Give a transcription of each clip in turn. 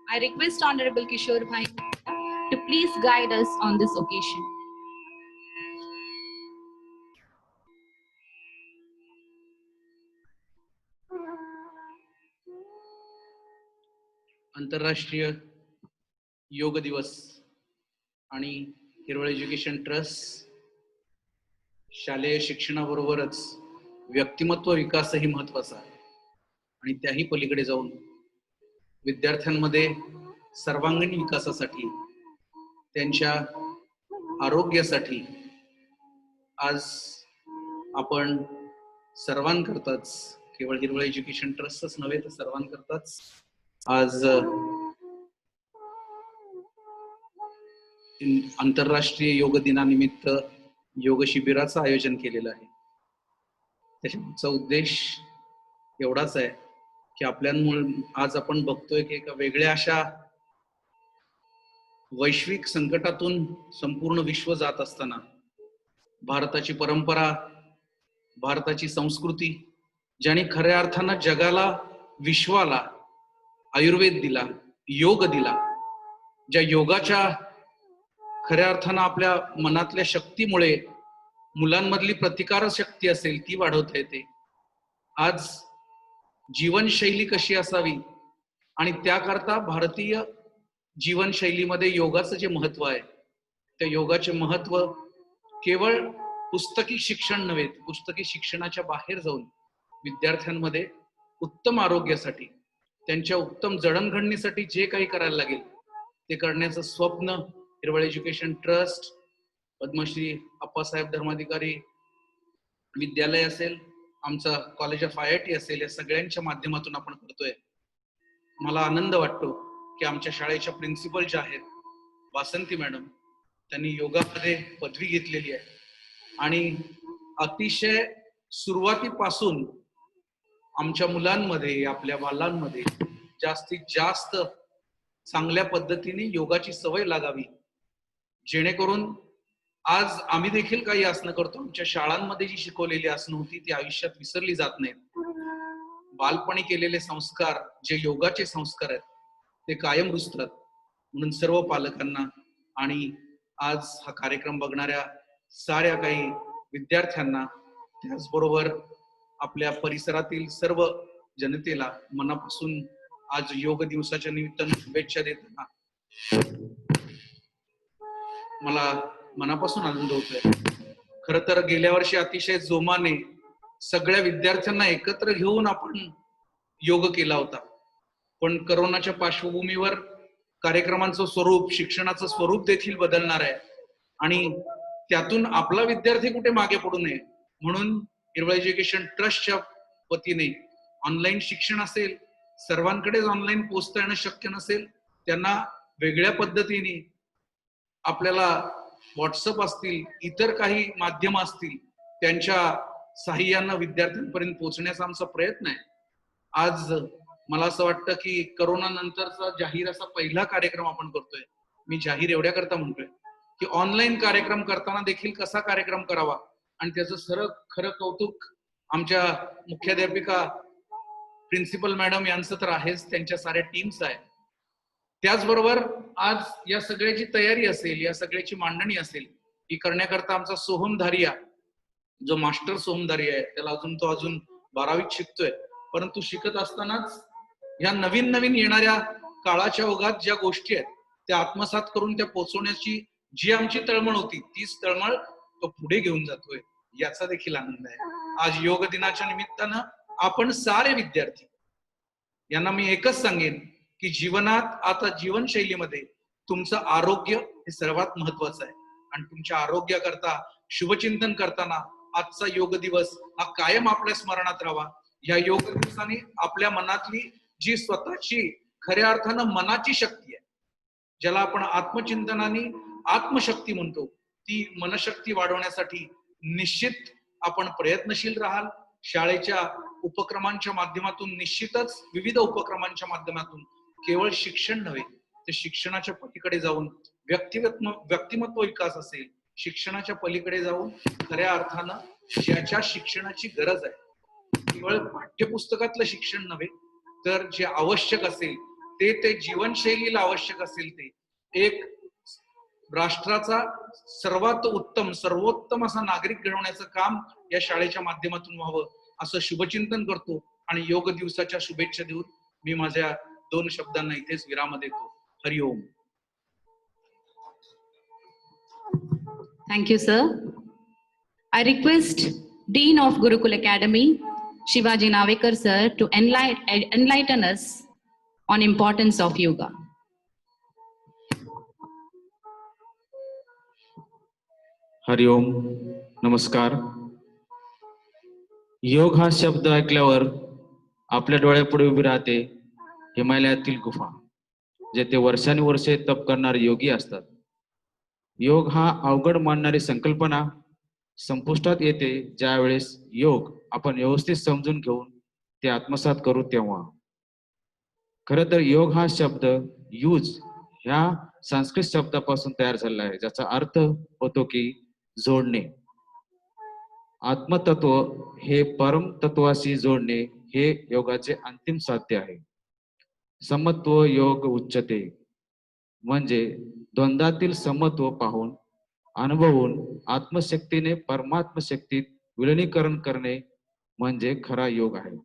I request Honorable Kishore Bhai to please guide us on this occasion. आंतरराष्ट्रीय योग दिवस आणि हिरवळ एज्युकेशन ट्रस्ट शालेय शिक्षणाबरोबरच व्यक्तिमत्व विकासही महत्त्वाचा आहे आणि त्याही पलीकडे जाऊन विद्यार्थ्यांमध्ये सर्वांगीण विकासासाठी त्यांच्या आरोग्यासाठी आज आपण सर्वांकरताच केवळ हिरवळ एज्युकेशन ट्रस्टच नव्हे तर सर्वांकरताच आज आंतरराष्ट्रीय योग दिनानिमित्त योग शिबिराचं आयोजन केलेलं आहे. त्याच्याचा उद्देश एवढाच आहे की आपल्यामुळे आज आपण बघतोय की एका वेगळ्या अशा वैश्विक संकटातून संपूर्ण विश्व जात असताना भारताची परंपरा, भारताची संस्कृती, ज्याने खऱ्या अर्थानं जगाला, विश्वाला आयुर्वेद दिला, योग दिला, ज्या योगाच्या खऱ्या अर्थानं आपल्या मनातल्या शक्तीमुळे मुलांमधली प्रतिकार शक्ती असेल ती वाढवता येते. आज जीवनशैली कशी असावी आणि त्याकरता भारतीय जीवनशैलीमध्ये योगाचं जे महत्व आहे त्या योगाचे महत्व केवळ पुस्तकी शिक्षण नव्हे, पुस्तकी शिक्षणाच्या बाहेर जाऊन विद्यार्थ्यांमध्ये उत्तम आरोग्यासाठी, त्यांच्या उत्तम जडणघडणीसाठी जे काही करायला लागेल ते करण्याचं स्वप्न हिरवळ एज्युकेशन ट्रस्ट, पद्मश्री अप्पासाहेब धर्माधिकारी विद्यालय असेल, आमचा कॉलेज ऑफ IIT असेल, या सगळ्यांच्या माध्यमातून आपण करतोय. मला आनंद वाटतो की आमच्या शाळेच्या प्रिन्सिपल ज्या आहेत वासंती मॅडम, त्यांनी योगामध्ये पदवी घेतलेली आहे आणि अतिशय सुरुवातीपासून आमच्या मुलांमध्ये, आपल्या बालांमध्ये जास्तीत जास्त चांगल्या पद्धतीने योगाची सवय लागावी, जेणेकरून आज आम्ही देखील काही आसनं करतो. आमच्या शाळांमध्ये जी शिकवलेली आसनं होती ती आयुष्यात विसरली जात नाहीत. बालपणी केलेले संस्कार जे योगाचे संस्कार आहेत ते कायम रुजतात. म्हणून सर्व पालकांना आणि आज हा कार्यक्रम बघणाऱ्या साऱ्या काही विद्यार्थ्यांना, त्याचबरोबर आपल्या परिसरातील सर्व जनतेला मनापासून आज योग दिवसाच्या निमित्तानं शुभेच्छा देताना मला मनापासून आनंद होतोय. खर तर गेल्या वर्षी अतिशय जोमाने सगळ्या विद्यार्थ्यांना एकत्र घेऊन आपण योग केला होता, पण करोनाच्या पार्श्वभूमीवर कार्यक्रमांचं स्वरूप, शिक्षणाचं स्वरूप देखील बदलणार आहे आणि त्यातून आपला विद्यार्थी कुठे मागे पडू नये म्हणून हिरवळ एज्युकेशन ट्रस्टच्या वतीने ऑनलाईन शिक्षण असेल, सर्वांकडेच ऑनलाईन पोहोचता येणं शक्य नसेल त्यांना वेगळ्या पद्धतीने आपल्याला व्हॉट्सअप असतील, इतर काही माध्यम असतील, त्यांच्या साहाय्यानं विद्यार्थ्यांपर्यंत पोहोचण्याचा आमचा प्रयत्न आहे. आज मला असं वाटतं की करोना नंतरचा जाहीर असा पहिला कार्यक्रम आपण करतोय. मी जाहीर एवढ्या करता म्हणतोय की ऑनलाईन कार्यक्रम करताना देखील कसा कार्यक्रम करावा आणि त्याचं खरं कौतुक आमच्या मुख्याध्यापिका प्रिन्सिपल मॅडम यांचं तर आहेच, त्यांच्या साऱ्या टीम्स आहेत. त्याचबरोबर आज या सगळ्याची तयारी असेल, या सगळ्याची मांडणी असेल, ही करण्याकरता आमचा सोहमधारिया जो मास्टर सोहमधारिया आहे, त्याला अजून 12वीत शिकतोय, परंतु शिकत असतानाच ह्या नवीन नवीन येणाऱ्या काळाच्या ओघात ज्या गोष्टी आहेत त्या आत्मसात करून त्या पोहोचवण्याची जी आमची तळमळ होती, तीच तळमळ तो पुढे घेऊन जातोय, याचा देखील आनंद आहे. आज योग दिनाच्या निमित्तानं आपण सारे विद्यार्थी यांना मी एकच सांगेन की जीवनात आता जीवनशैलीमध्ये तुमचं आरोग्य हे सर्वात महत्वाचं आहे आणि तुमच्या आरोग्याकरता शुभचिंतन करताना आजचा योग दिवस हा कायम आपल्या स्मरणात राहावा. या योग दिवसाने आपल्या मनातली जी स्वतःची खऱ्या अर्थानं मनाची शक्ती आहे, ज्याला आपण आत्मचिंतनाने आत्मशक्ती म्हणतो, ती मनशक्ती वाढवण्यासाठी निश्चित आपण प्रयत्नशील राहाल. शाळेच्या उपक्रमांच्या माध्यमातून निश्चितच विविध उपक्रमांच्या माध्यमातून केवळ शिक्षण नव्हे तर शिक्षणाच्या पलीकडे जाऊन व्यक्तिमत्व विकास असेल, शिक्षणाच्या पलीकडे जाऊन खऱ्या अर्थानं ज्याच्या शिक्षणाची गरज आहे, केवळ पाठ्यपुस्तकातलं शिक्षण नव्हे तर जे आवश्यक असेल ते जीवनशैलीला आवश्यक असेल ते एक राष्ट्राचा सर्वात उत्तम सर्वोत्तम असा नागरिक घडवण्याचं काम या शाळेच्या माध्यमातून व्हावं असं शुभचिंतन करतो आणि योग दिवसाच्या शुभेच्छा देऊन मी माझ्या 2 शब्दांना इथेच विराम देतो. Hariom. Thank you, sir. I request Dean of Gurukul Academy, Shivaji Navekar sir, to enlighten us on importance of yoga. Hariom. नमस्कार. योग हा शब्द ऐकल्यावर आपल्या डोळ्यापुढे उभी राहते हिमालयातील गुफा, जेथे वर्षानुवर्षे तप करणारे योगी असतात. योग हा अवघड मानणारी संकल्पना संपुष्टात येते ज्यावेळेस योग आपण व्यवस्थित समजून घेऊन ते आत्मसात करू तेव्हा. खरं तर योग हा शब्द यूज ह्या संस्कृत शब्दापासून तयार झाला आहे, ज्याचा अर्थ होतो की जोडणे. आत्मतत्व हे परम तत्वाशी जोडणे हे योगाचे अंतिम साध्य आहे. समत्व योग उच्चते म्हणजे द्वंद्वातील समत्व पाहून अनुभवून आत्मशक्तीने परमात्मशक्तीत विलीनीकरण करणे म्हणजे खरा योग आहे.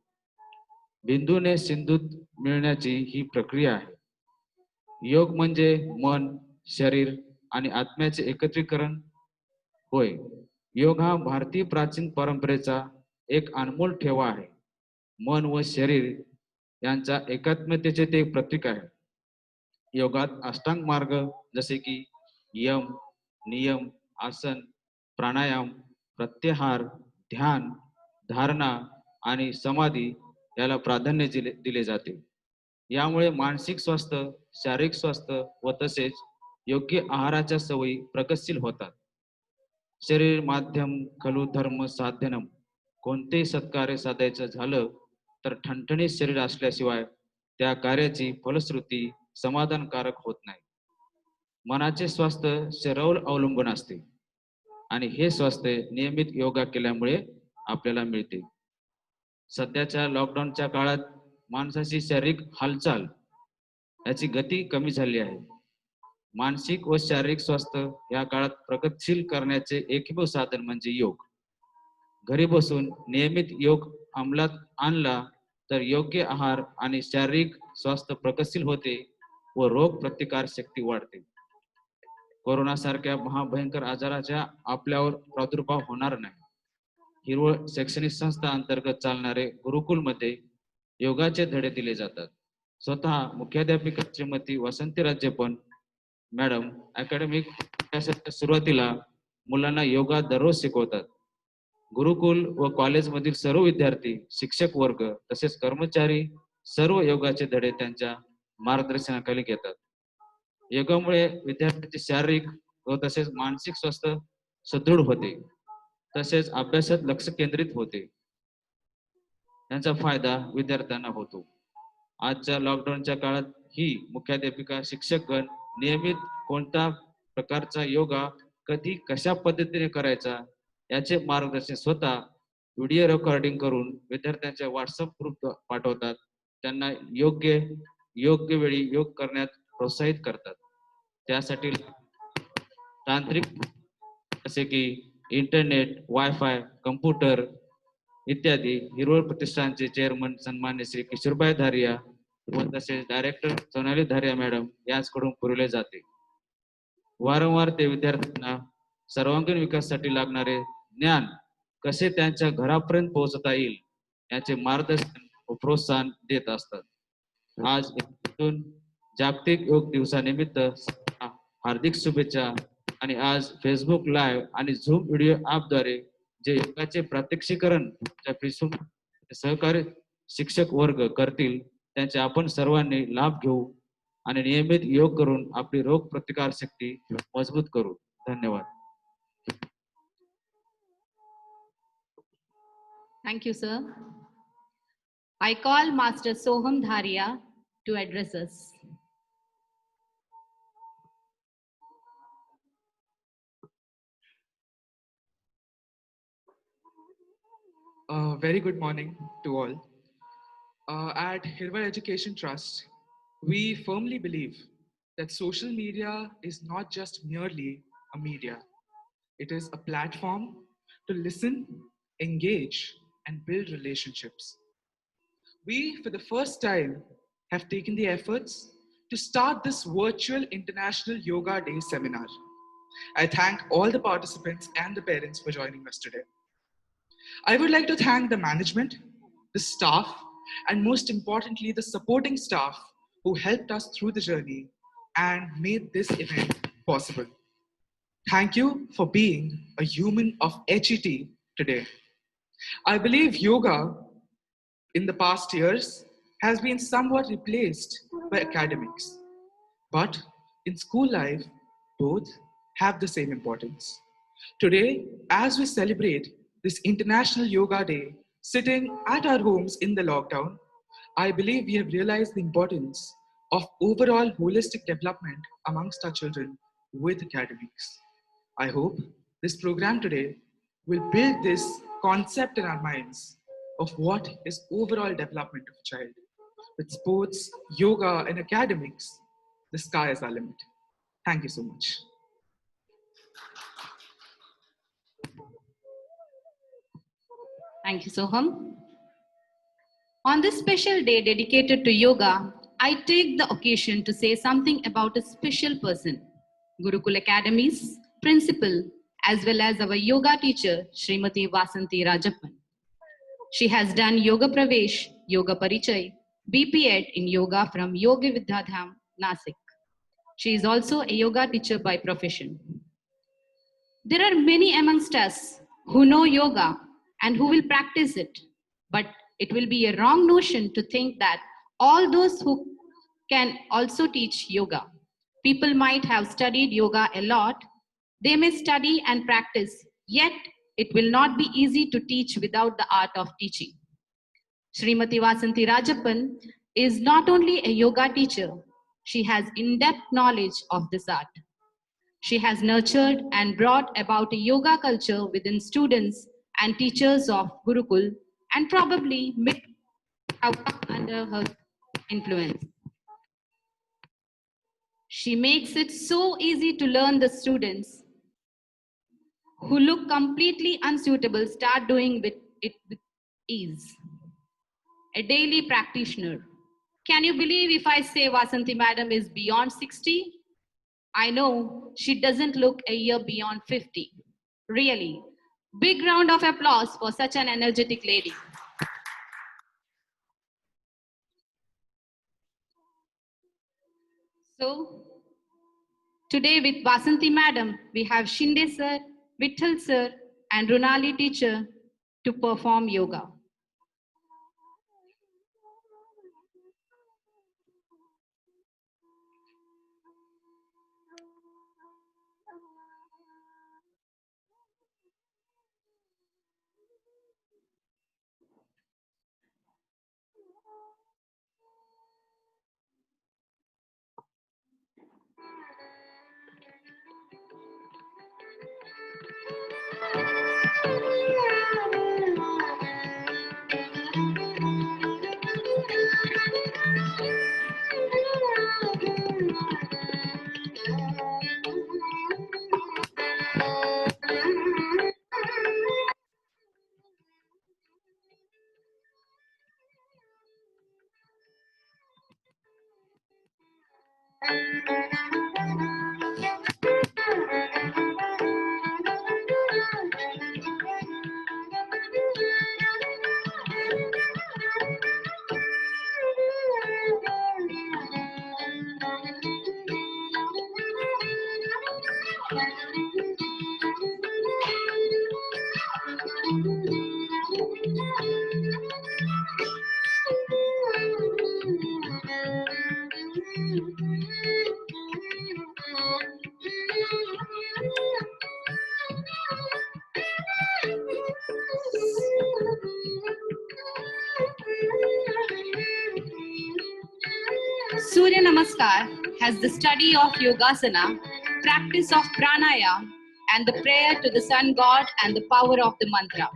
बिंदूने सिंधूत मिळण्याची ही प्रक्रिया आहे. योग म्हणजे मन, शरीर आणि आत्म्याचे एकत्रीकरण होय. योग हा भारतीय प्राचीन परंपरेचा एक अनमोल ठेवा आहे. मन व शरीर यांच्या एकात्मतेचे ते एक प्रतीक आहे. योगात अष्टांग मार्ग जसे की यम, नियम, आसन, प्राणायाम, प्रत्याहार, ध्यान, धारणा आणि समाधी याला प्राधान्य दिले जाते. यामुळे मानसिक स्वास्थ्य, शारीरिक स्वास्थ्य व तसेच योग्य आहाराच्या सवयी प्रगतशील होतात. शरीर माध्यम खलु धर्म साधनम. कोणतेही सत्कार्य साधायचं झालं तर ठणठणीत शरीर असल्याशिवाय त्या कार्याची फलश्रुती समाधानकारक होत नाही. मनाचे स्वास्थ्य शरीरावर अवलंबून असते आणि हे स्वास्थ्य नियमित योगा केल्यामुळे आपल्याला मिळते. सध्याच्या लॉकडाऊनच्या काळात माणसाची शारीरिक हालचाल याची गती कमी झाली आहे. मानसिक व शारीरिक स्वास्थ्य या काळात प्रगतशील करण्याचे एकमेव साधन म्हणजे योग. घरी बसून नियमित योग अंमलात आणला तर योग्य आहार आणि शारीरिक स्वास्थ्य प्रगतशील होते व रोग प्रतिकार शक्ती वाढते. कोरोना सारख्या महाभयंकर आजाराच्या आपल्यावर प्रादुर्भाव होणार नाही. हिरवळ शैक्षणिक संस्था अंतर्गत चालणारे गुरुकुलमध्ये योगाचे धडे दिले जातात. स्वतः मुख्याध्यापिका श्रीमती वसंती राज्यपण मॅडम अकॅडमिक सुरुवातीला मुलांना योगा दररोज शिकवतात. गुरुकुल व कॉलेजमधील सर्व विद्यार्थी, शिक्षक वर्ग तसेच कर्मचारी सर्व योगाचे धडे त्यांच्या मार्गदर्शनाखाली घेतात. योगामुळे विद्यार्थ्यांचे शारीरिक व तसेच मानसिक स्वास्थ्य सुदृढ होते, तसेच अभ्यासात लक्ष केंद्रित होते. यांचा फायदा विद्यार्थ्यांना होतो. आजच्या लॉकडाऊनच्या काळात ही मुख्याध्यापिका, शिक्षकगण नियमित कोणत्या प्रकारचा योगा कधी कशा पद्धतीने करायचा याचे मार्गदर्शन स्वतः व्हिडिओ रेकॉर्डिंग करून विद्यार्थ्यांच्या व्हॉट्सअप ग्रुप पाठवतात. त्यांना योग्य वेळी योग करण्यात प्रोत्साहित करतात. त्यासाठी तांत्रिक जसे की इंटरनेट, वायफाय, कम्प्युटर इत्यादी हिरवळ प्रतिष्ठानचे चेअरमन सन्मान्य श्री किशोरभाई धारिया व तसेच डायरेक्टर सोनाली धारिया मॅडम यांच्याकडून पुरवले जाते. वारंवार ते विद्यार्थ्यांना सर्वांगीण विकासासाठी लागणारे ज्ञान कसे त्यांच्या घरापर्यंत पोहोचता येईल याचे मार्गदर्शन व प्रोत्साहन देत असतात. आज इथून जागतिक योग दिवसानिमित्त हार्दिक शुभेच्छा. आणि आज फेसबुक लाईव्ह आणि झूम व्हिडिओ ॲपद्वारे जे योगाचे प्रात्यक्षिकरण सहकारी शिक्षक वर्ग करतील त्यांचे आपण सर्वांनी लाभ घेऊ आणि नियमित योग करून आपली रोग प्रतिकार शक्ती मजबूत करू. धन्यवाद. Thank you, sir. I call Master Soham Dharia to address us. Very good morning to all. At Hirwal Education Trust, we firmly believe that social media is not just merely a media. It is a platform to listen, engage, and build relationships. We, for the first time, have taken the efforts to start this virtual International Yoga Day seminar. I thank all the participants and the parents for joining us today. I would like to thank the management, the staff, and most importantly, the supporting staff who helped us through the journey and made this event possible. Thank you for being a human of HET today. I believe yoga in the past years has been somewhat replaced by academics. But in school life, both have the same importance. Today, as we celebrate this International Yoga Day, sitting at our homes in the lockdown, I believe we have realized the importance of overall holistic development amongst our children with academics. I hope this program today will build this concept in our minds of what is overall development of a child. With sports, yoga, and academics, the sky is our limit. Thank you so much. Thank you, Soham. On this special day dedicated to yoga, I take the occasion to say something about a special person, Gurukul Academy's principal, as well as our yoga teacher, Srimati Vasanti Rajappan. She has done Yoga Pravesh, Yoga Parichay, BP.Ed in yoga from Yoga Vidyadham, Nasik. She is also a yoga teacher by profession. There are many amongst us who know yoga and who will practice it, but it will be a wrong notion to think that all those who can also teach yoga. People might have studied yoga a lot. They may study and practice, yet it will not be easy to teach without the art of teaching. Srimati Vasanti Rajappan is not only a yoga teacher, she has in-depth knowledge of this art. She has nurtured and brought about a yoga culture within students and teachers of Gurukul, and probably may have come under her influence. She makes it so easy to learn. The students who look completely unsuitable start doing it with ease. A daily practitioner. Can you believe if I say Vasanti Madam is beyond 60? I know she doesn't look a year beyond 50. Really, big round of applause for such an energetic lady. So, today with Vasanti Madam, we have Shinde Sir, Vittal Sir, and Runali teacher to perform yoga. Surya Namaskar has the study of Yogasana, practice of pranayama, and the prayer to the sun god and the power of the mantra.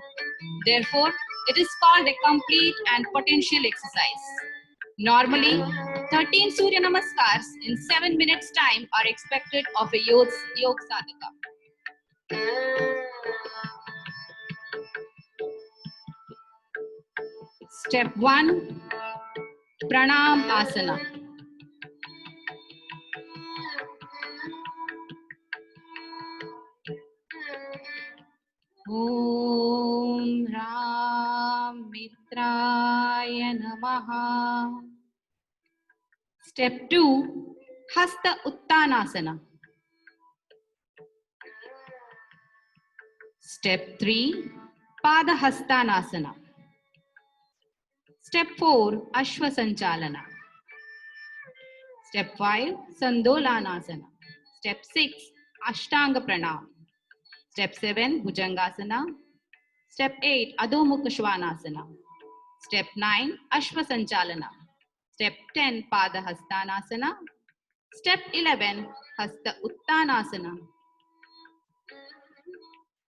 Therefore, it is called a complete and potential exercise. Normally, 13 Surya Namaskars in 7 minutes time are expected of a Yog Sadhaka. Step 1, Pranam Asana. Om Ram Mitraya Namaha. Step 2, Hasta Uttanasana. Step 3, Pada Hastanasana. Step 4, Ashwa Sanchalana. Step 5, Sandolanasana. Step 6, Ashtanga Pranam. Step 7, Bhujangasana. Step 8, Adho Mukha Shvanasana. Step 9, Ashwa Sanchalana. Step 10, Pada Hastanasana. Step 11, Hasta Uttanasana.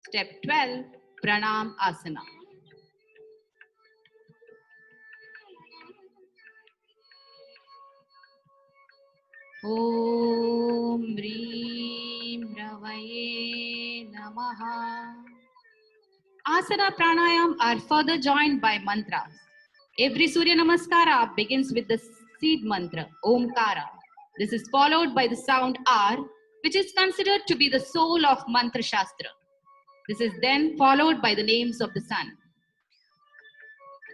Step 12, Pranam Asana. Om Reem Ravaye Namaha. Asana pranayam are further joined by mantras. Every Surya Namaskara begins with the seed mantra, Omkara. This is followed by the sound R, which is considered to be the soul of Mantra Shastra. This is then followed by the names of the sun.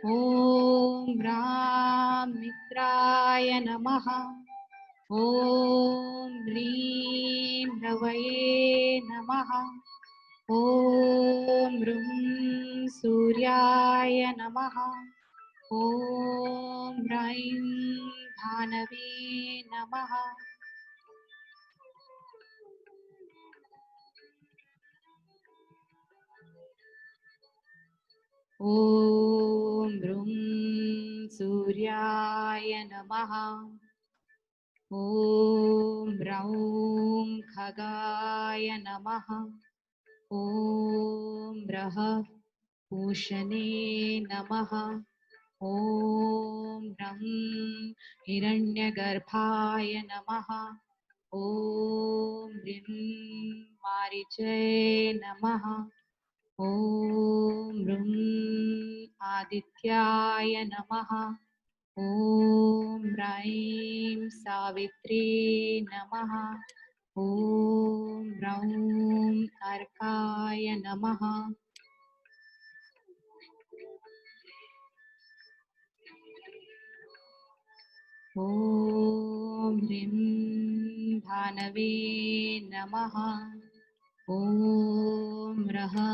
Om Ram Mitraya Namaha. Om Reem Ravaye Namaha. Om Rum Suryaya Namaha. Om Raim Bhanave Namaha. Om Rum Suryaya Namaha. Om Raum Khagaya Namaha. Om Raha Pushane Namaha. Om Ram Hiranyagarbhaya Namaha. Om Rim Marichaye Namaha. Om Rum Adityaya Namaha. Om Raim Savitri Namaha. Om Raum Arkaya Namaha. Om Rim Bhanave Namaha. Om Raha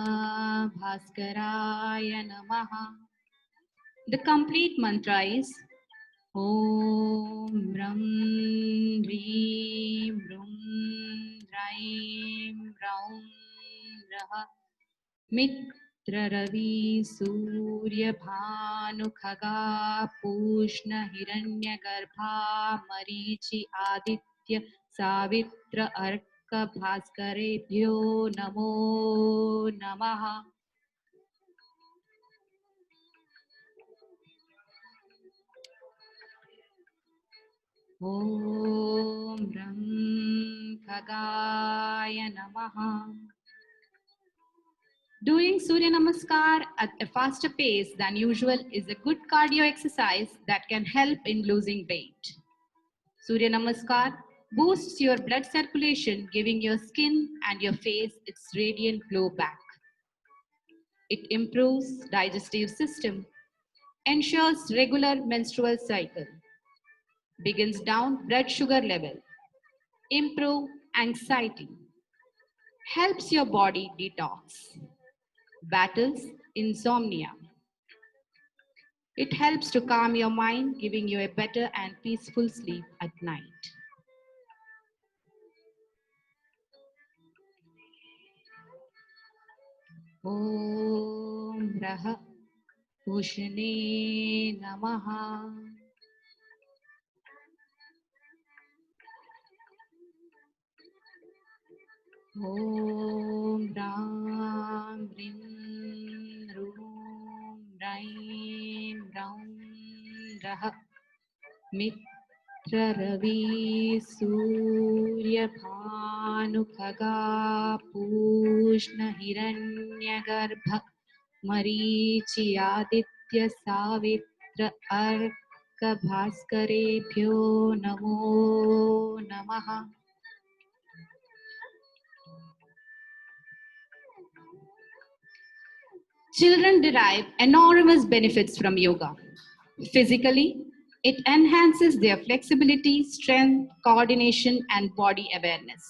Bhaskaraya Namaha. The complete mantra is Om Ram Reem Rum Raim Raum Raha Mitra Ravi Surya Bhanu Khaga Pushna Hiranya Garbha Marichi Aditya Savitra Arka Bhaskarebhyo Namo Namaha. Om Ram Khagaya Namaha. Doing Surya Namaskar at a faster pace than usual is a good cardio exercise that can help in losing weight. Surya Namaskar boosts your blood circulation, giving your skin and your face its radiant glow back. It improves digestive system, ensures regular menstrual cycle, brings down blood sugar level, improve anxiety, helps your body detox, battles insomnia. It helps to calm your mind, giving you a better and peaceful sleep at night. Om Rah Ushne Namaha. Om Ram Rim Rum Raim Ram Rah Mitra Ravi Surya Bhanu Khaga Pushna Hiranya Garbha Marichi Aditya Savitra Arka Bhaskarebhyo Namo Namaha. Children derive enormous benefits from yoga. Physically, it enhances their flexibility, strength, coordination, and body awareness.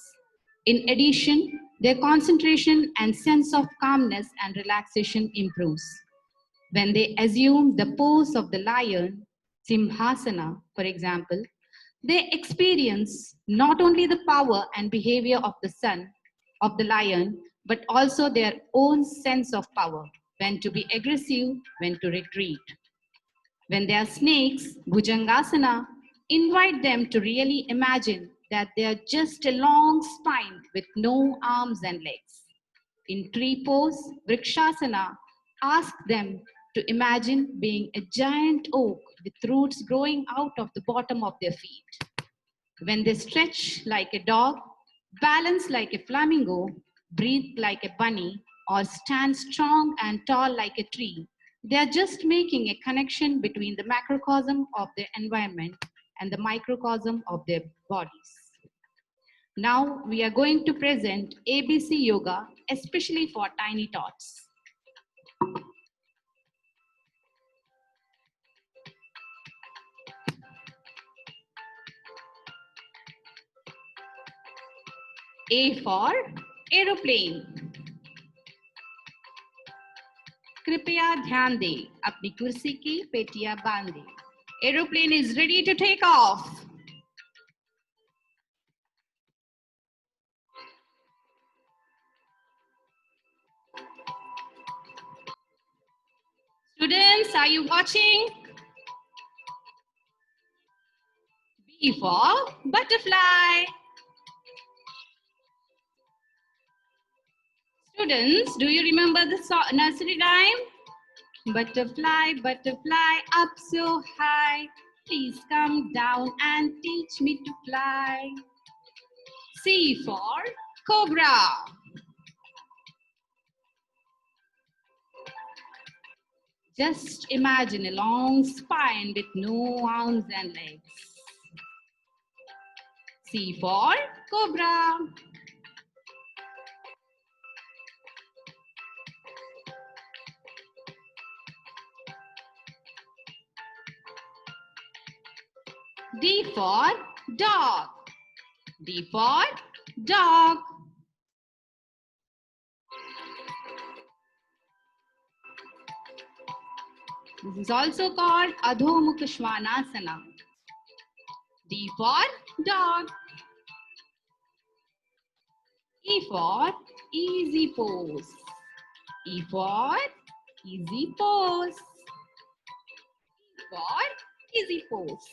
In addition, their concentration and sense of calmness and relaxation improves. When they assume the pose of the lion, Simhasana, for example, they experience not only the power and behavior of the son, of the lion, but also their own sense of power, when to be aggressive, when to retreat. When they are snakes, Bhujangasana, invite them to really imagine that they are just a long spine with no arms and legs. In tree pose, Vrikshasana, ask them to imagine being a giant oak with roots growing out of the bottom of their feet. When they stretch like a dog, balance like a flamingo, breathe like a bunny, or stand strong and tall like a tree, they are just making a connection between the macrocosm of their environment and the microcosm of their bodies. Now we are going to present ABC Yoga, especially for tiny tots. A for aeroplane. कृपया ध्यान दें, अपनी कुर्सी की पेटियां बांधें. Aeroplane is ready to take off. Students, are you watching? B for butterfly. Students, do you remember the nursery rhyme? Butterfly, butterfly, up so high. Please come down and teach me to fly. C for cobra. Just imagine a long spine with no arms and legs. C for cobra. D for dog. D for dog. This is also called Adho Mukha Svanasana. D for dog. E for easy pose. E for easy pose. E for easy pose.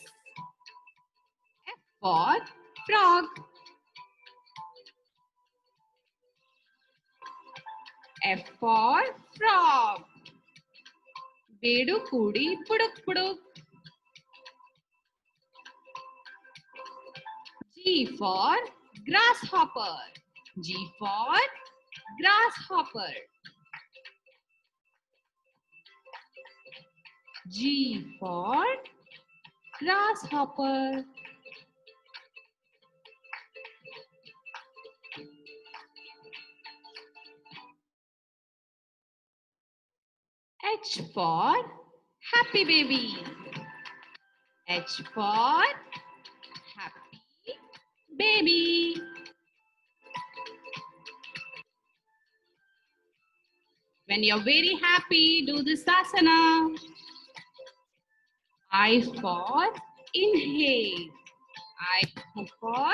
F for frog. F for frog. Bedu kudi puduk puduk. G for grasshopper. G for grasshopper. G for grasshopper. H for happy baby. H for happy baby. When you're very happy, do this asana. I for inhale. I for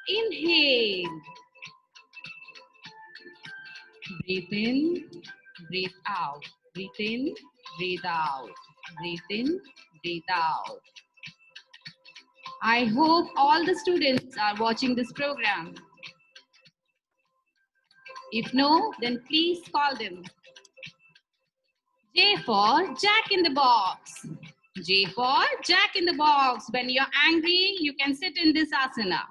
inhale. Breathe in, breathe out. Breathe in, breathe out. Breathe in, breathe out. I hope all the students are watching this program. If no, then please call them. J for Jack in the Box. J for Jack in the Box. When you're angry, you can sit in this asana.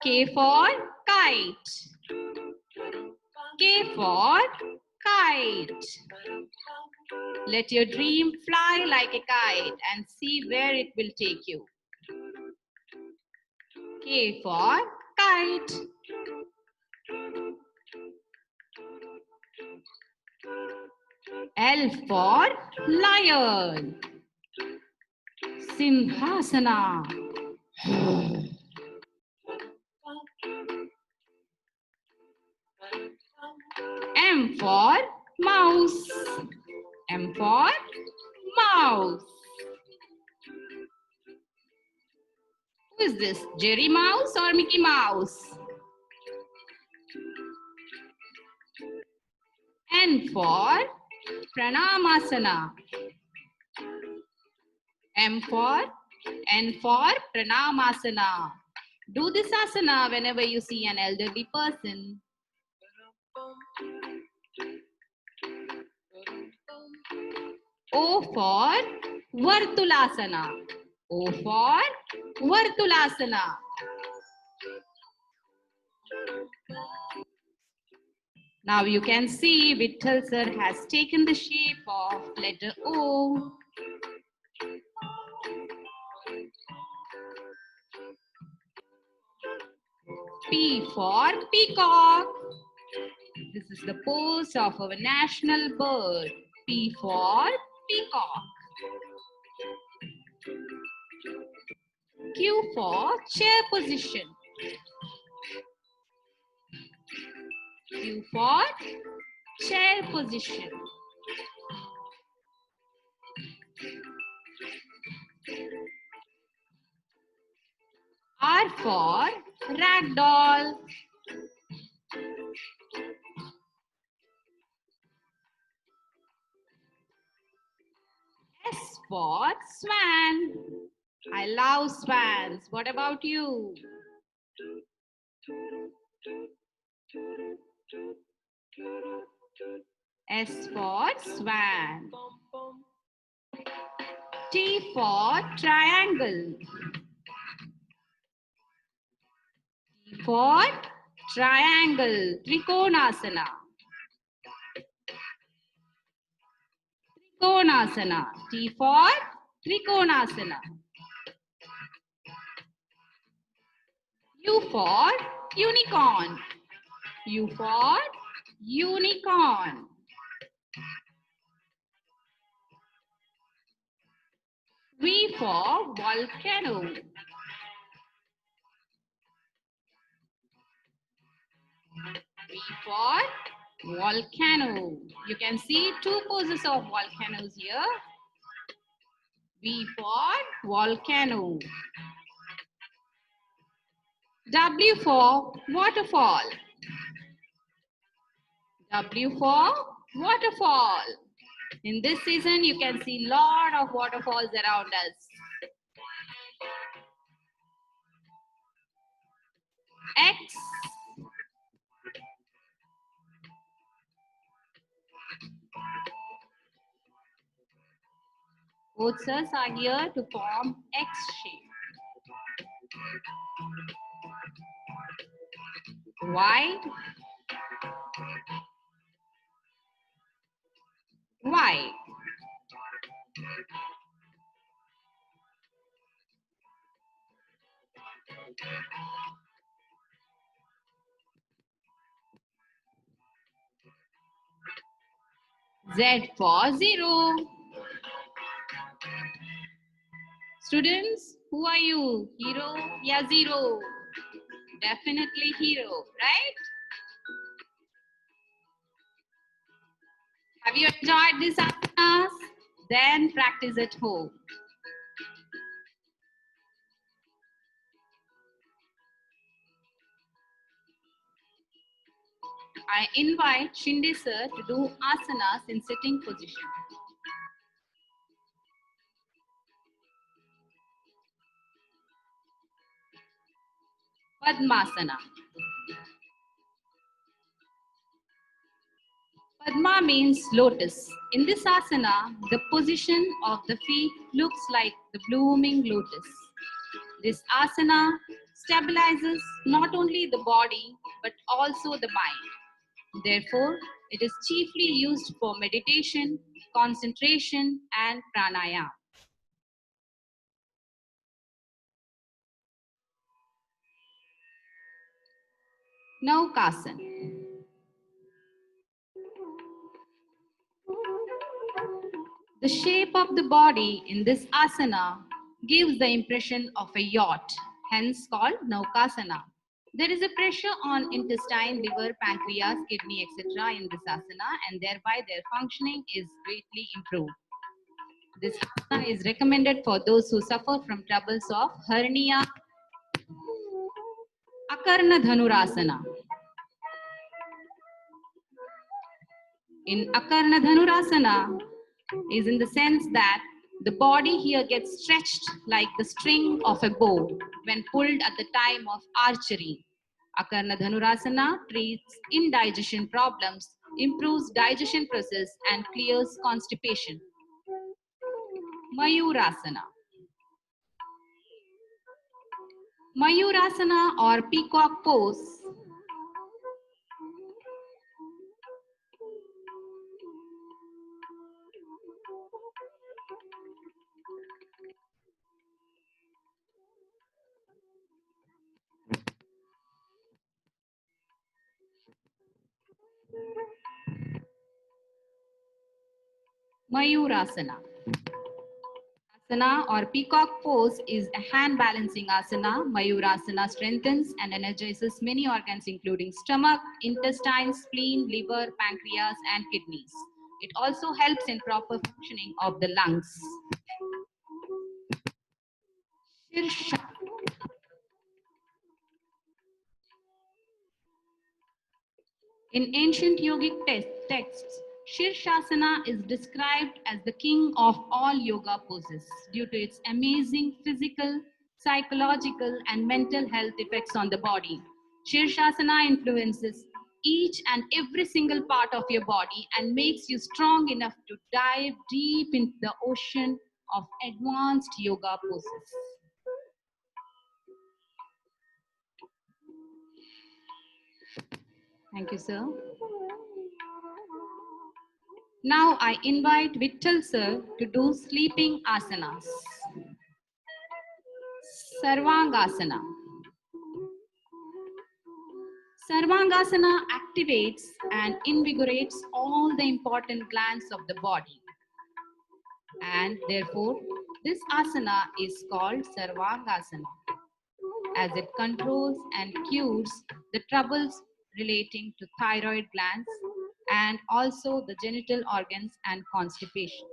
K for Kite. K for Kite. Let your dream fly like a kite and see where it will take you. K for Kite. L for Lion. Simhasana. M for Mouse. M for Mouse. Who is this? Jerry Mouse or Mickey Mouse? N for Pranamasana. N for Pranamasana. Do this asana whenever you see an elderly person. O for Vartulasana. O for Vartulasana. Now you can see Vittal sir has taken the shape of letter O. P for peacock. This is the pose of our national bird. P for peacock. Q for chair position. Q for chair position. R for ragdoll. S for swan. I love swans. What about you? S for swan. T for triangle. T for triangle. Trikonasana. Trikonasana. T for Trikonasana. U for unicorn. U for unicorn. V for volcano. V for volcano. You can see two poses of volcanoes here. V for volcano. W for waterfall. W for waterfall. In this season, you can see a lot of waterfalls around us. X. Both sirs are here to form X shape. Y. Y. Z for zero. Students, who are you? Hero? Yeah, zero. Definitely hero, right? Have you enjoyed these asanas? Then practice at home. I invite Shinde sir to do asanas in sitting position. Padmasana. Padma means lotus. In this asana, the position of the feet looks like the blooming lotus. This asana stabilizes not only the body but also the mind. Therefore, it is chiefly used for meditation, concentration, and pranayama. Naukasana. The shape of the body in this asana gives the impression of a yacht, hence called Naukasana. There is a pressure on intestine, liver, pancreas, kidney, etc. in this asana, and thereby their functioning is greatly improved. This asana is recommended for those who suffer from troubles of hernia. Akarna Dhanurasana. In Akarna Dhanurasana is in the sense that the body here gets stretched like the string of a bow when pulled at the time of archery. Akarna Dhanurasana treats indigestion problems, improves digestion process, and clears constipation. Mayurasana. Mayurasana or peacock pose Mayurasana. Asana or peacock pose is a hand balancing asana. Mayurasana strengthens and energizes many organs including stomach, intestine, spleen, liver, pancreas, and kidneys. It also helps in proper functioning of the lungs. Shirsha. In ancient yogic texts, Shirshasana is described as the king of all yoga poses due to its amazing physical, psychological, and mental health effects on the body. Shirshasana influences each and every single part of your body and makes you strong enough to dive deep into the ocean of advanced yoga poses. Thank you, sir. Now I invite Vittal sir to do sleeping asanas. Sarvangasana. Sarvangasana activates and invigorates all the important glands of the body. And therefore, this asana is called Sarvangasana, as it controls and cures the troubles relating to thyroid glands and also the genital organs and constipation.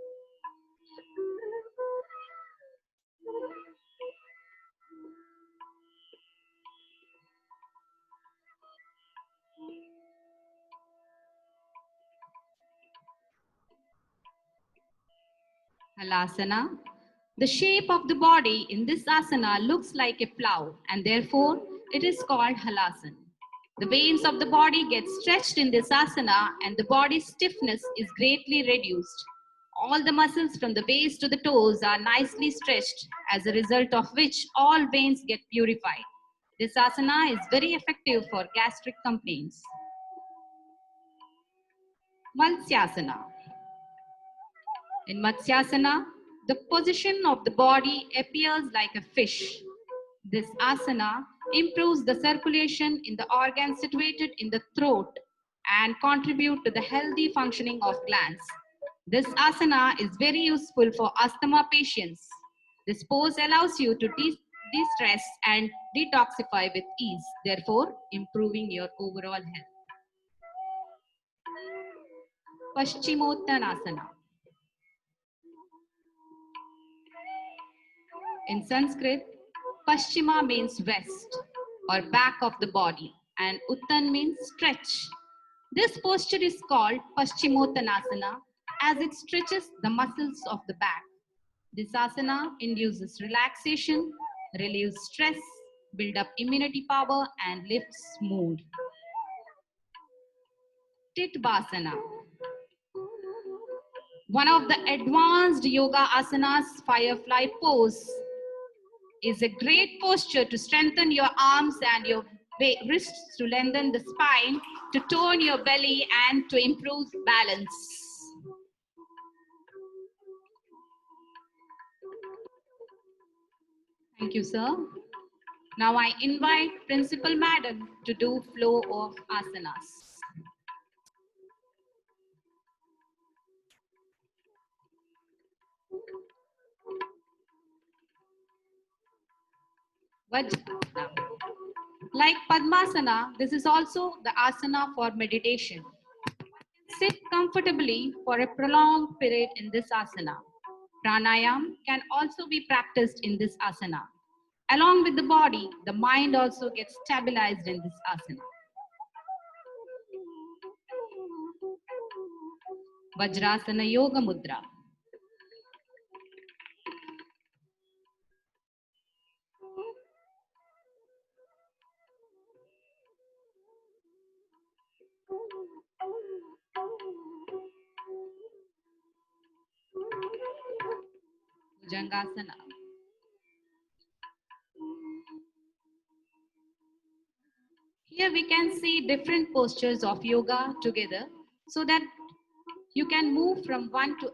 Halasana. The shape of the body in this asana looks like a plow and therefore it is called halasana. The veins of the body get stretched in this asana and the body's stiffness is greatly reduced. All the muscles from the base to the toes are nicely stretched, as a result of which all veins get purified. This asana is very effective for gastric complaints. Matsyasana. In Matsyasana, the position of the body appears like a fish. This asana improves the circulation in the organs situated in the throat and contribute to the healthy functioning of glands. This asana is very useful for asthma patients. This pose allows you to de-stress and detoxify with ease, therefore improving your overall health. Paschimottanasana. In Sanskrit, Paschima means west or back of the body and Uttan means stretch. This posture is called Paschimottanasana as it stretches the muscles of the back. This asana induces relaxation, relieves stress, builds up immunity power and lifts mood. Titbasana. One of the advanced yoga asanas, firefly pose, is a great posture to strengthen your arms and your wrists, to lengthen the spine, to tone your belly and to improve balance. Thank you, sir. Now I invite Principal Madam to do flow of asanas. Vajrasana. Like Padmasana, this is also the asana for meditation. Sit comfortably for a prolonged period in this asana. Pranayam can also be practiced in this asana. Along with the body, the mind also gets stabilized in this asana. Vajrasana Yoga Mudra. Bhujangasana. Here we can see different postures of yoga together so that you can move from one to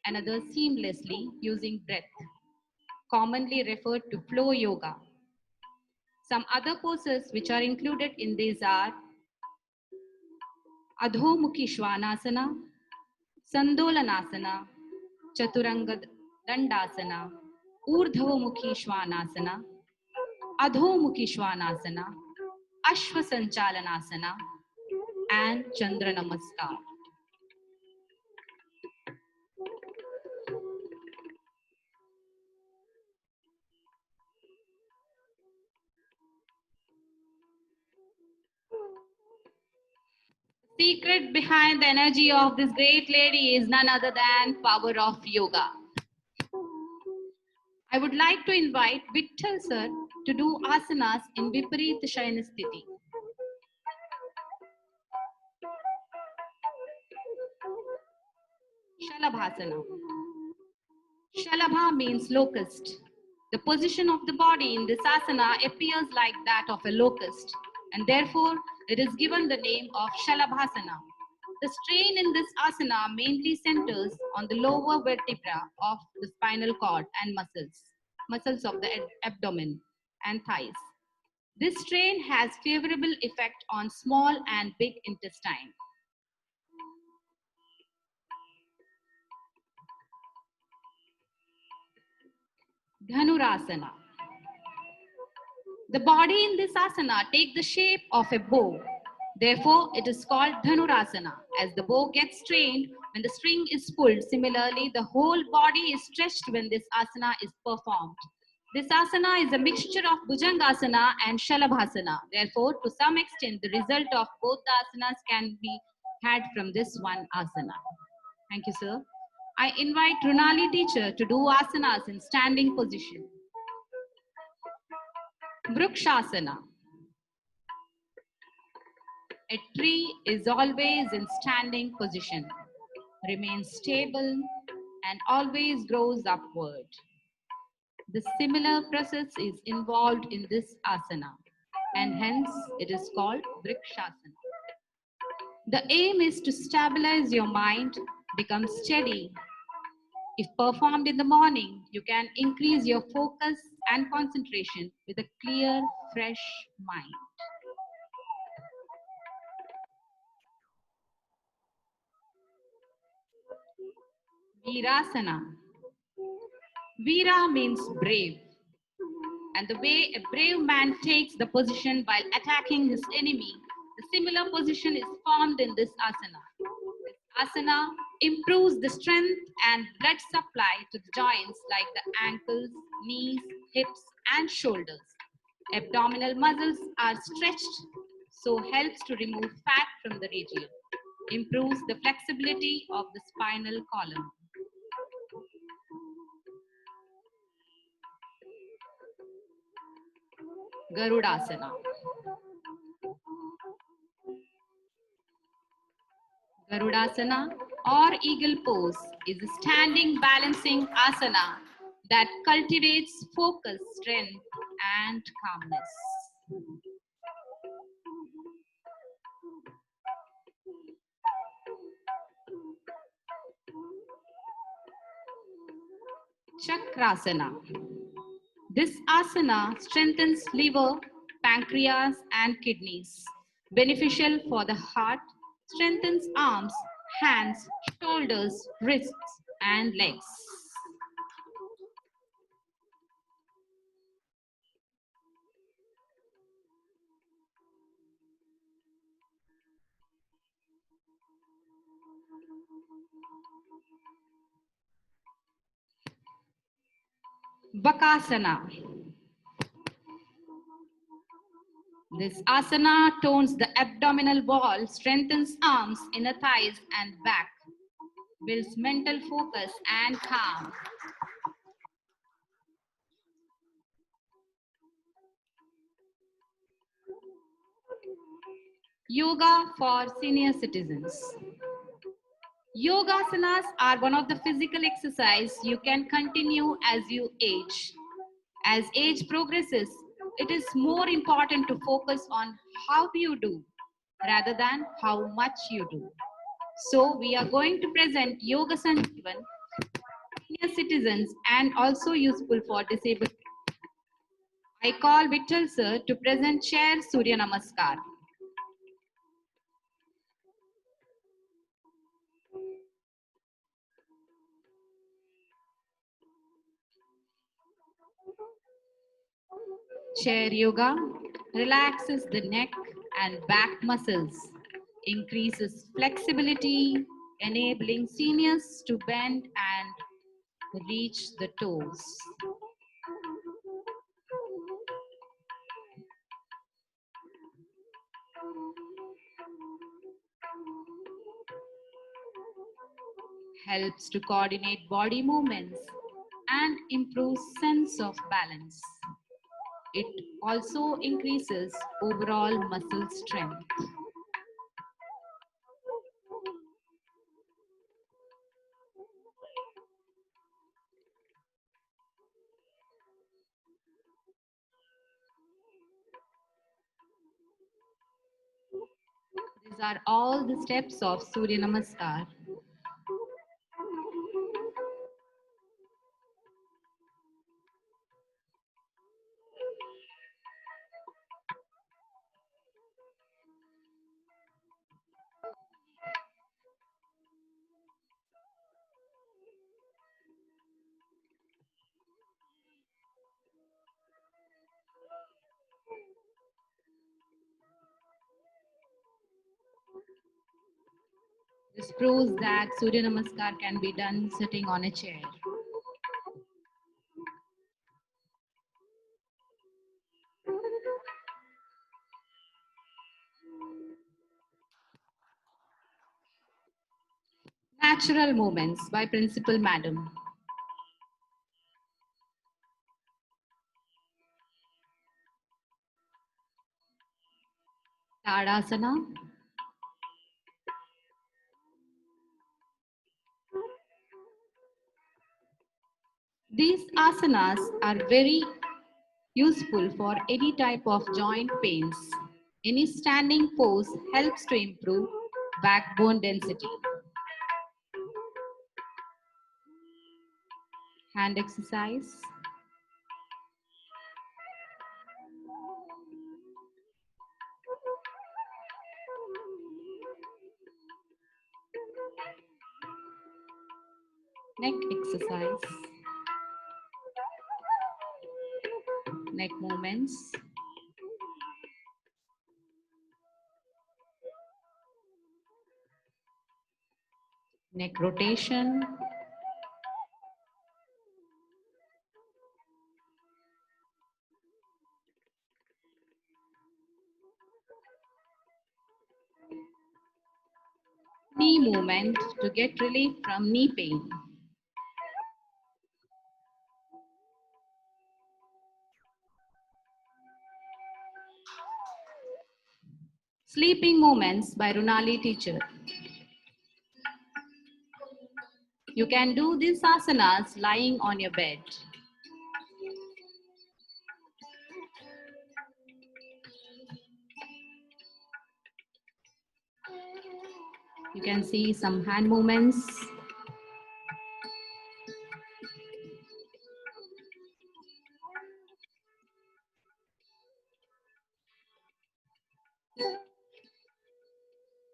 another seamlessly using breath, commonly referred to flow yoga. Some other poses which are included in these are Adho Mukhi Shvanasana, Sandolanasana, Chaturanga Dandasana, Urdhva Shvanasana, Adho Mukhi Shvanasana, Ashwa Sanchalanasana, and Chandra Namaskar. Secret behind the energy of this great lady is none other than power of yoga. I would like to invite Vitthal sir to do asanas in Viparit Shayana Sthiti. Shalabhasana. Shalabha means locust. The position of the body in this asana appears like that of a locust, and therefore it is given the name of Shalabhasana. The strain in this asana mainly centers on the lower vertebra of the spinal cord and muscles of the abdomen and thighs. This strain has favorable effect on small and big intestine. Dhanurasana. The body in this asana takes the shape of a bow. Therefore, it is called Dhanurasana. As the bow gets strained when the string is pulled, similarly, the whole body is stretched when this asana is performed. This asana is a mixture of Bhujangasana and Shalabhasana. Therefore, to some extent, the result of both the asanas can be had from this one asana. Thank you, sir. I invite Runali teacher to do asanas in standing position. Vrukshasana. A tree is always in standing position, remains stable, and always grows upward. The similar process is involved in this asana, and hence it is called Vrikshasana. The aim is to stabilize your mind, become steady. If performed in the morning, you can increase your focus and concentration with a clear, fresh mind. Virasana. Veera means brave, and the way a brave man takes the position while attacking his enemy, the similar position is formed in this asana. This asana improves the strength and blood supply to the joints like the ankles, knees, hips, and shoulders. Abdominal muscles are stretched, so helps to remove fat from the region. Improves the flexibility of the spinal column. Garudasana. Garudasana or eagle pose is a standing balancing asana that cultivates focus, strength, and calmness. Chakrasana. This asana strengthens liver, pancreas, and kidneys. Beneficial for the heart, strengthens arms, hands, shoulders, wrists, and legs. Bakasana. This asana tones the abdominal wall, strengthens arms, inner thighs, and back, builds mental focus and calm. Yoga for senior citizens. Yogasanas are one of the physical exercise you can continue as you age. As age progresses, it is more important to focus on how you do rather than how much you do. So we are going to present Yoga Sanjeevan for senior citizens and also useful for disabled. I call Vittal sir to present chair Surya Namaskar. Chair yoga relaxes the neck and back muscles, increases flexibility, enabling seniors to bend and reach the toes. Helps to coordinate body movements and improves sense of balance. It also increases overall muscle strength. These are all the steps of Surya Namaskar. This proves that Surya Namaskar can be done sitting on a chair. Natural Movements by Principal Madam. Tadasana. These asanas are very useful for any type of joint pains. Any standing pose helps to improve backbone density. Hand exercise. Neck exercise. Neck movements. Neck rotation. Knee movement to get relief from knee pain. Sleeping movements by Runali teacher. You can do these asanas lying on your bed. You can see some hand movements.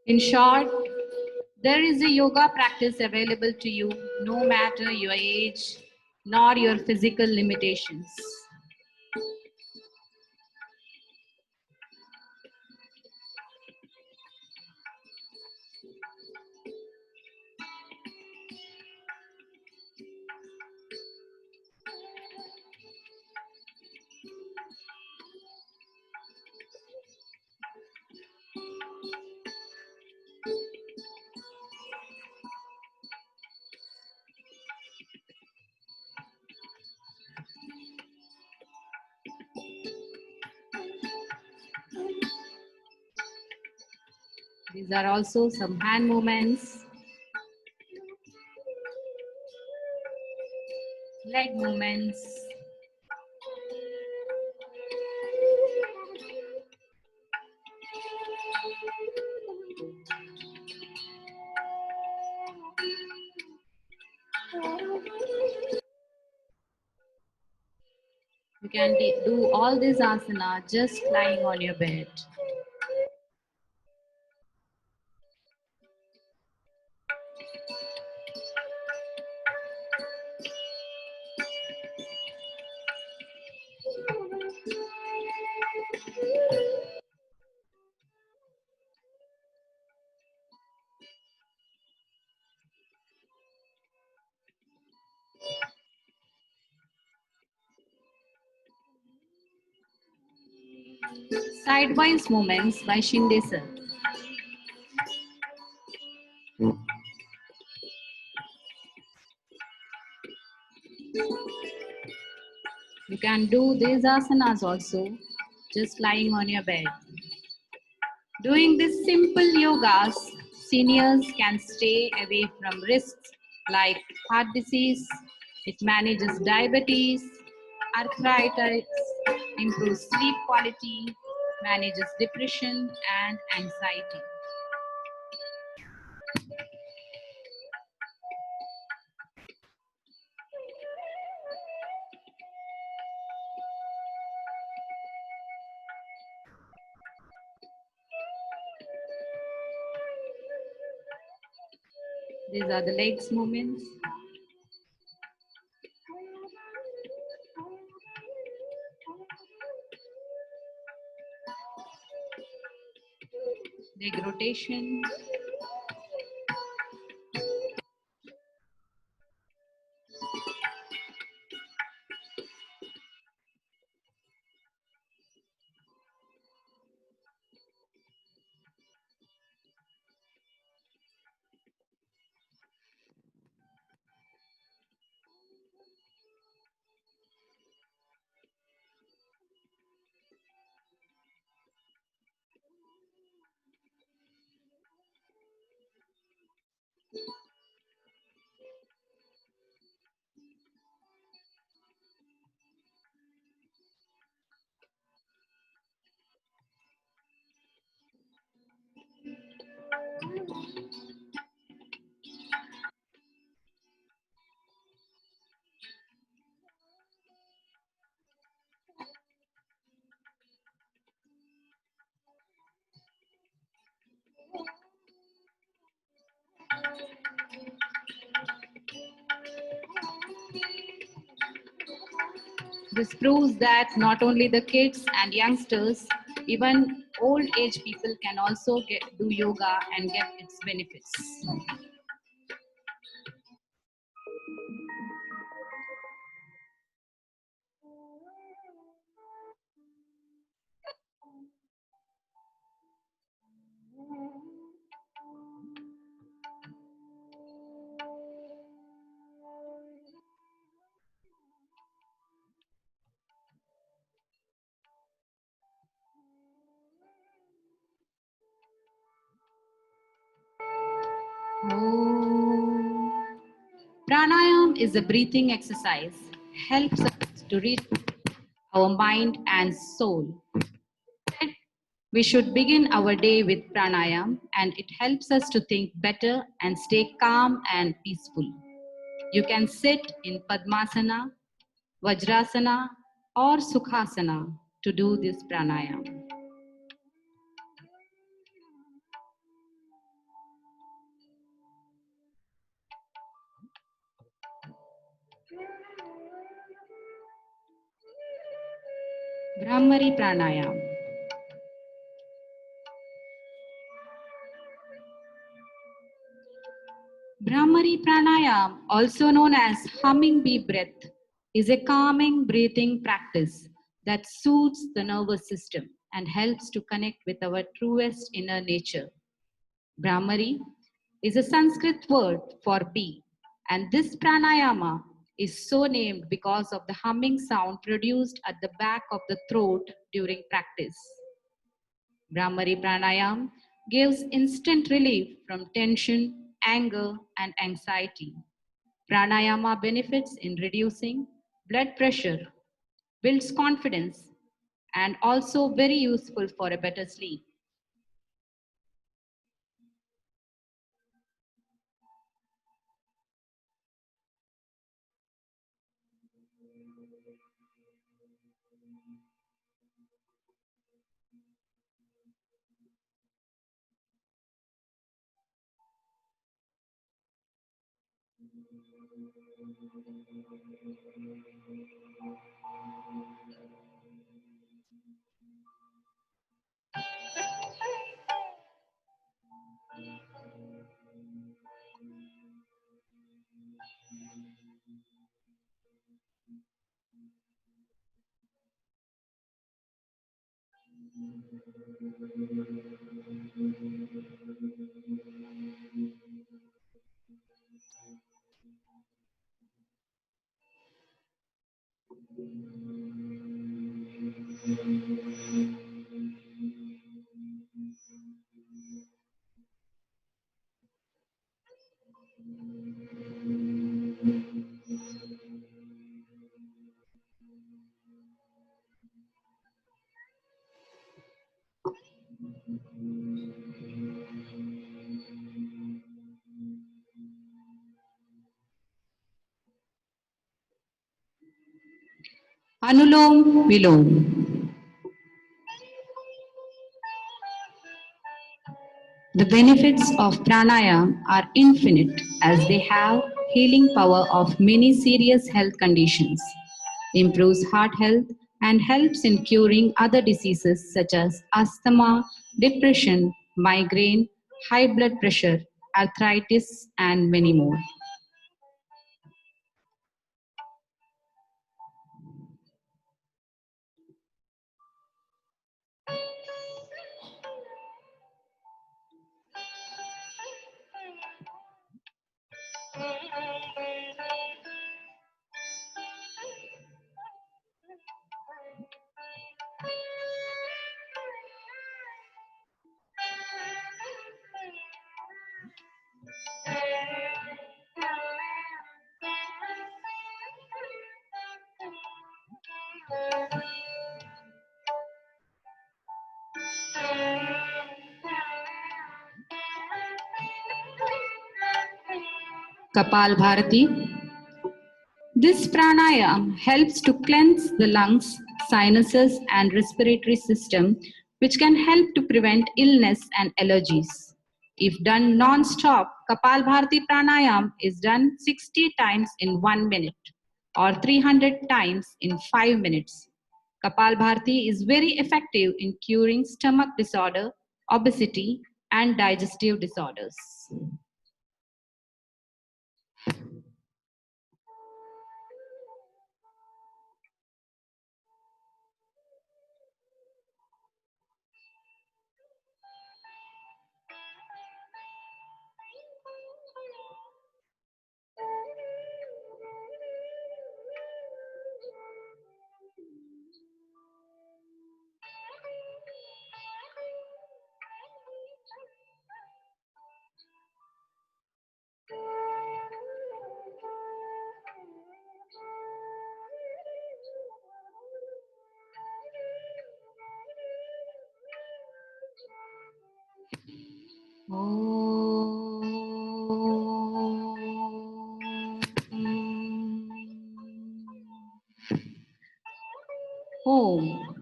In short, there is a yoga practice available to you no matter your age nor your physical limitations. These are also some hand movements, leg movements. You can do all these asana just lying on your bed. Sidewise movements by Shinde sir. You can do these asanas also just lying on your bed. Doing these simple yogas, seniors can stay away from risks like heart disease. It manages diabetes, arthritis, improves sleep quality, manages depression and anxiety. These are the legs movements. Leg rotation. This proves that not only the kids and youngsters, even old age people can also do yoga and get its benefits. Pranayam is a breathing exercise, helps us to reach our mind and soul. We should begin our day with pranayam, and it helps us to think better and stay calm and peaceful. You can sit in Padmasana, Vajrasana, or Sukhasana to do this pranayam. Brahmari Pranayam. Brahmari Pranayam, also known as humming bee breath, is a calming breathing practice that soothes the nervous system and helps to connect with our truest inner nature. Brahmari is a Sanskrit word for bee, and this pranayama is so named because of the humming sound produced at the back of the throat during practice. Brahmari pranayam gives instant relief from tension, anger, and anxiety. Pranayama benefits in reducing blood pressure, builds confidence, and also very useful for a better sleep. Anulom Vilom. The benefits of pranayam are infinite as they have healing power of many serious health conditions, improves heart health, and helps in curing other diseases such as asthma, depression, migraine, high blood pressure, arthritis, and many more. Kapalbharati. This pranayam helps to cleanse the lungs, sinuses, and respiratory system, which can help to prevent illness and allergies. If done non-stop, Kapalbharati pranayam is done 60 times in 1 minute. or 300 times in 5 minutes. Kapalbharti is very effective in curing stomach disorder, obesity, and digestive disorders. Om,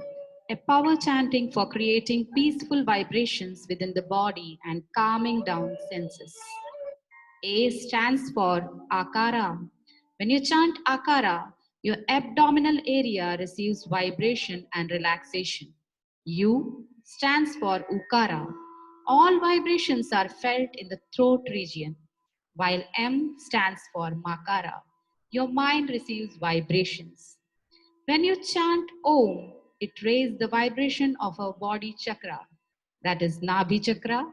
a power chanting for creating peaceful vibrations within the body and calming down senses. A stands for Akara. When you chant Akara, your abdominal area receives vibration and relaxation. U stands for Ukara. All vibrations are felt in the throat region, while M stands for Makara. Your mind receives vibrations. When you chant Om, it raises the vibration of our body chakra, that is Nabhi chakra,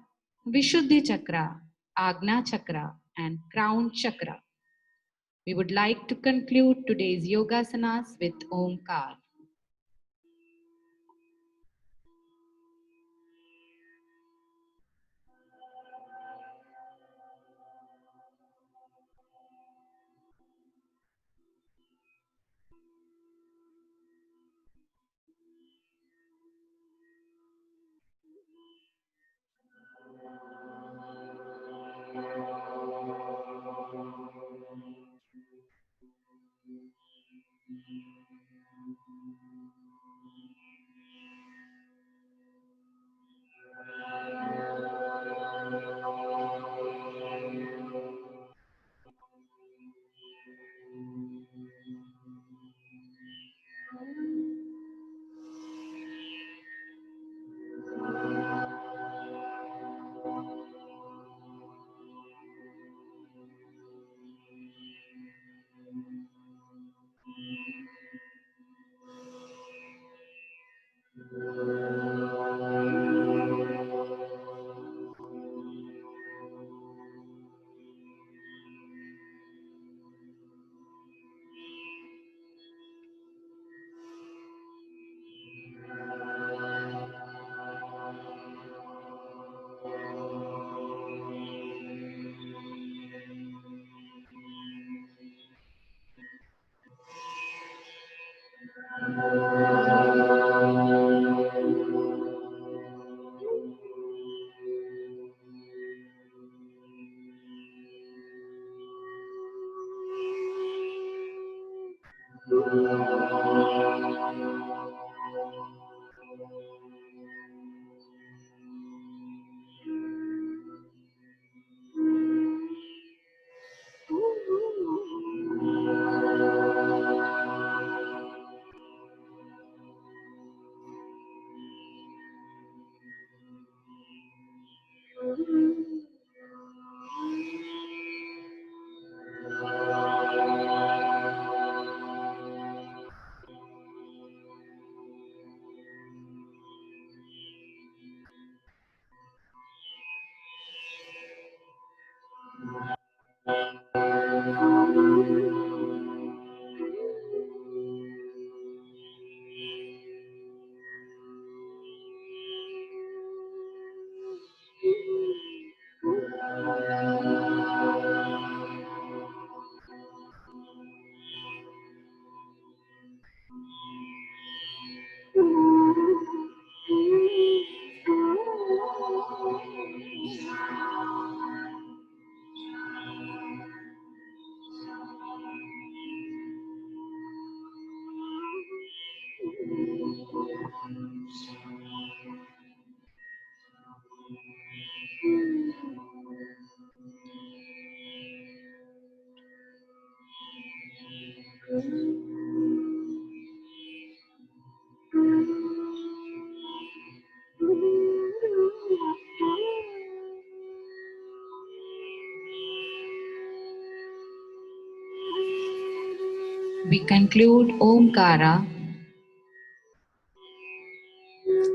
Vishuddhi chakra, Agna chakra, and crown chakra. We would like to conclude today's yogasanas with Omkar. We conclude Omkara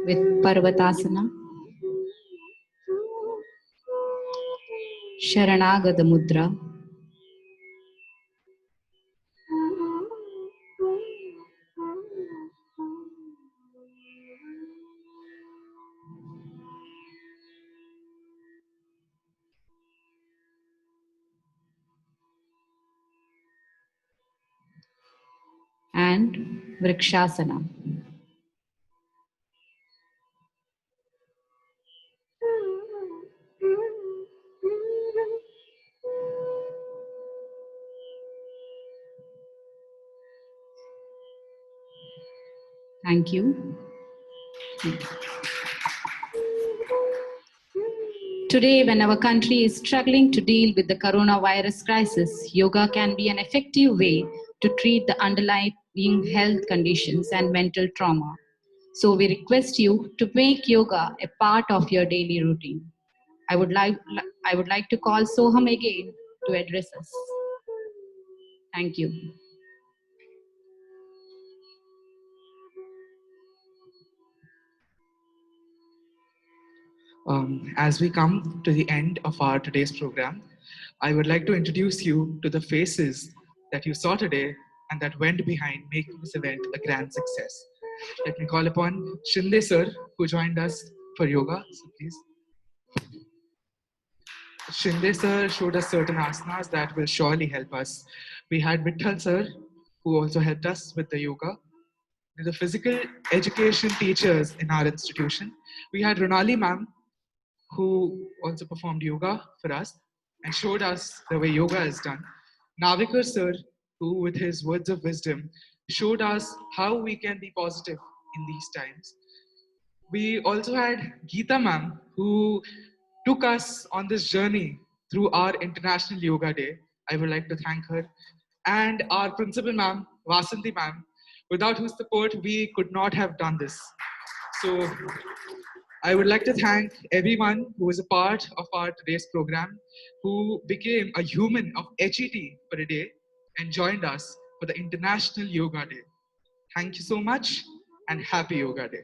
with Parvatasana, Sharanagada Mudra, and Vrikshasana. Thank you. Today, when our country is struggling to deal with the coronavirus crisis, yoga can be an effective way to treat the underlying health conditions and mental trauma. So we request you to make yoga a part of your daily routine. I would like to call Soham again to address us. Thank you. As we come to the end of our today's program, I would like to introduce you to the faces that you saw today and that went behind making this event a grand success. Let me call upon Shinde sir, who joined us for yoga. So please. Shinde sir showed us certain asanas that will surely help us. We had Vitthal sir, who also helped us with the yoga. The physical education teachers in our institution. We had Ronali ma'am, who also performed yoga for us and showed us the way yoga is done. Navikar sir, who with his words of wisdom showed us how we can be positive in these times. We also had Geeta ma'am, who took us on this journey through our International Yoga Day. I would like to thank her. And our principal ma'am, Vasanthi ma'am, without whose support we could not have done this. So I would like to thank everyone who was a part of our today's program, who became a human of HET for a day and joined us for the International Yoga Day. Thank you so much and happy Yoga Day.